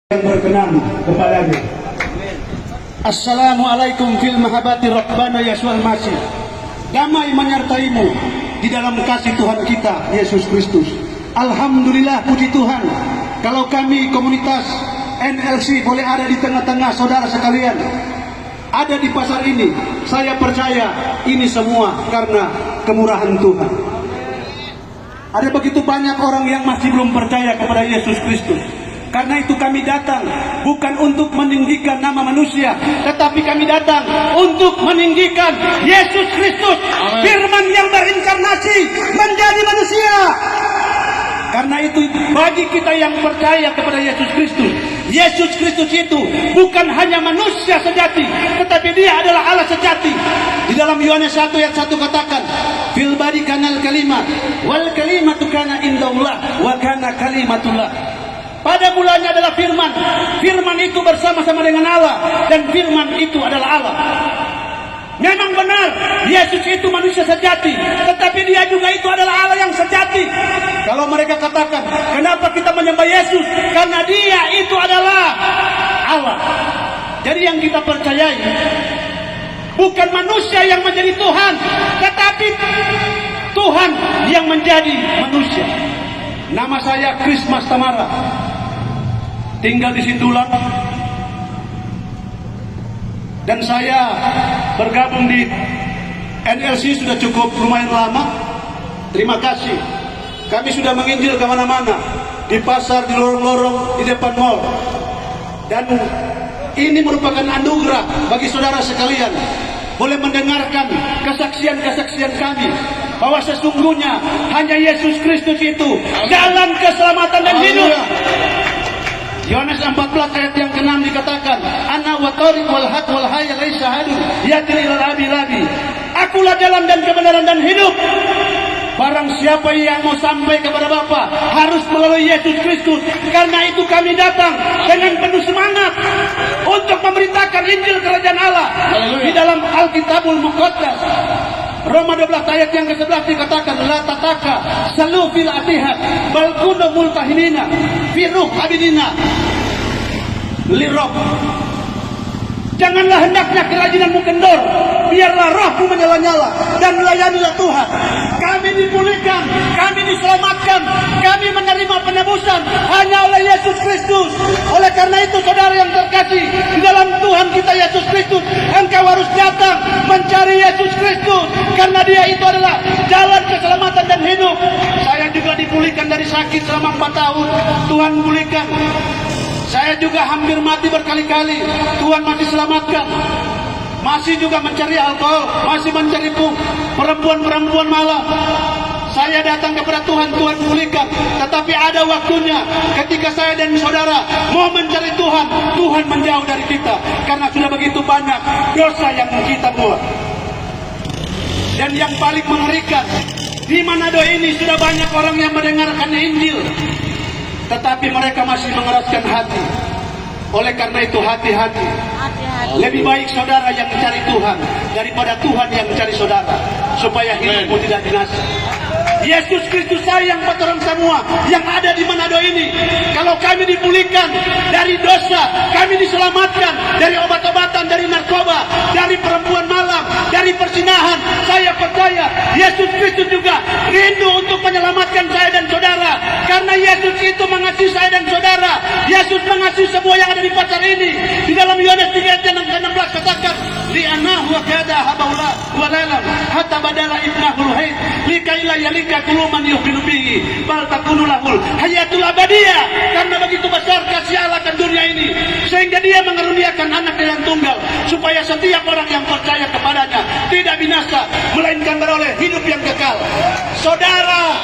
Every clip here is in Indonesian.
yang berkenan kepadanya. Assalamualaikum fil mahabati Rabbana Yasual Masih. Damai menyertaimu di dalam kasih Tuhan kita Yesus Kristus. Alhamdulillah, puji Tuhan, kalau kami komunitas NLC boleh ada di tengah-tengah saudara sekalian, ada di pasar ini. Saya percaya ini semua karena kemurahan Tuhan. Ada begitu banyak orang yang masih belum percaya kepada Yesus Kristus. Karena itu kami datang bukan untuk meninggikan nama manusia, tetapi kami datang untuk meninggikan Yesus Kristus, Firman yang berinkarnasi menjadi manusia. Karena itu bagi kita yang percaya kepada Yesus Kristus, Yesus Kristus itu bukan hanya manusia sejati, tetapi dia adalah Allah sejati. Di dalam Yohanes 1 ayat 1 katakan, fil bari kanal kalimat wal kalimatu kana indallah wa kana kalimatullah. Pada mulanya adalah firman. Firman itu bersama-sama dengan Allah, dan firman itu adalah Allah. Memang benar, Yesus itu manusia sejati, tetapi dia juga itu adalah Allah yang sejati. Kalau mereka katakan, kenapa kita menyembah Yesus? Karena dia itu adalah Allah. Jadi yang kita percayai bukan manusia yang menjadi Tuhan, tetapi Tuhan yang menjadi manusia. Nama saya Krismas Tamara, tinggal di Sindulan, dan saya bergabung di NLC sudah cukup lumayan lama. Terima kasih. Kami sudah menginjil kemana-mana, di pasar, di lorong-lorong, di depan mall. Dan ini merupakan anugerah bagi saudara sekalian, boleh mendengarkan kesaksian-kesaksian kami, bahwa sesungguhnya hanya Yesus Kristus itu jalan keselamatan dan hidup. Yohanes 14 ayat yang ke-6 dikatakan, ana wa tariq wal haq wal hayy laisa hadu yati ilal abi labi. Akulah jalan dan kebenaran dan hidup. Barang siapa yang mau sampai kepada Bapa harus melalui Yesus Kristus. Karena itu kami datang dengan penuh semangat untuk memberitakan Injil Kerajaan Allah. Di dalam Alkitabul Muqaddas, Roma 12 ayat yang ke-11 dikatakan, la tataka salu fil atihat bal kunu multahinina fi ruh abidina liroh. Janganlah hendaknya kerajinanmu kendor, biarlah rohmu menyala-nyala, dan layanilah Tuhan. Kami dipulihkan, kami diselamatkan, kami menerima penebusan hanya oleh Yesus Kristus. Oleh karena itu saudara yang terkasih di dalam Tuhan kita Yesus Kristus, engkau harus datang mencari Yesus Kristus, karena dia itu adalah jalan keselamatan dan hidup. Saya juga dipulihkan dari sakit selama 4 tahun, Tuhan pulihkan. Saya juga hampir mati berkali-kali, Tuhan masih selamatkan. Masih juga mencari alkohol, masih mencari perempuan-perempuan malam. Saya datang kepada Tuhan, Tuhan pulihkan. Tetapi ada waktunya ketika saya dan saudara mau mencari Tuhan, Tuhan menjauh dari kita. Karena sudah begitu banyak dosa yang kita buat. Dan yang paling mengerikan, di Manado ini sudah banyak orang yang mendengarkan Injil, tetapi mereka masih mengeraskan hati. Oleh karena itu hati-hati. Lebih baik saudara yang mencari Tuhan daripada Tuhan yang mencari saudara, supaya hidupmu tidak binasa. Yesus Kristus sayang buat orang semua yang ada di Manado ini. Kalau kami dipulihkan dari dosa, kami diselamatkan dari obat-obatan, dari narkoba, dari perempuan malam, dari persinahan, saya percaya Yesus Kristus juga rindu untuk menyelamatkan saya dan saudara. Karena Yesus itu mengasihi saya dan saudara. Yesus mengasihi semua yang ada di pasar ini. Di dalam Yohanes 3 ayat 16 katakan, li'anahu wa kada habaula wa lalam hatta badala ibnahul hayy likaila yalika kuluman yuhinu bihi bal takunu lahul hayatul abadiyah. Karena begitu besar kasih Allah ke dunia ini, sehingga dia mengaruniakan anaknya yang tunggal, supaya setiap orang yang percaya kepadanya tidak binasa, melainkan beroleh hidup yang kekal. Saudara,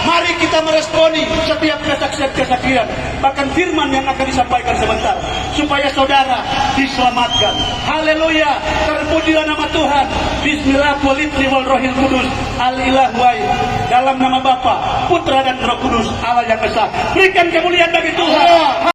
mari kita meresponi setiap kesaksian-kesaksian, bahkan firman yang akan disampaikan sebentar, supaya saudara diselamatkan. Haleluya, terpujilah nama Tuhan. Bismillah walibni wal rohil kudus al-ilah wai. Dalam nama Bapa, Putra dan Roh Kudus, Allah yang Esa. Berikan kemuliaan bagi Tuhan.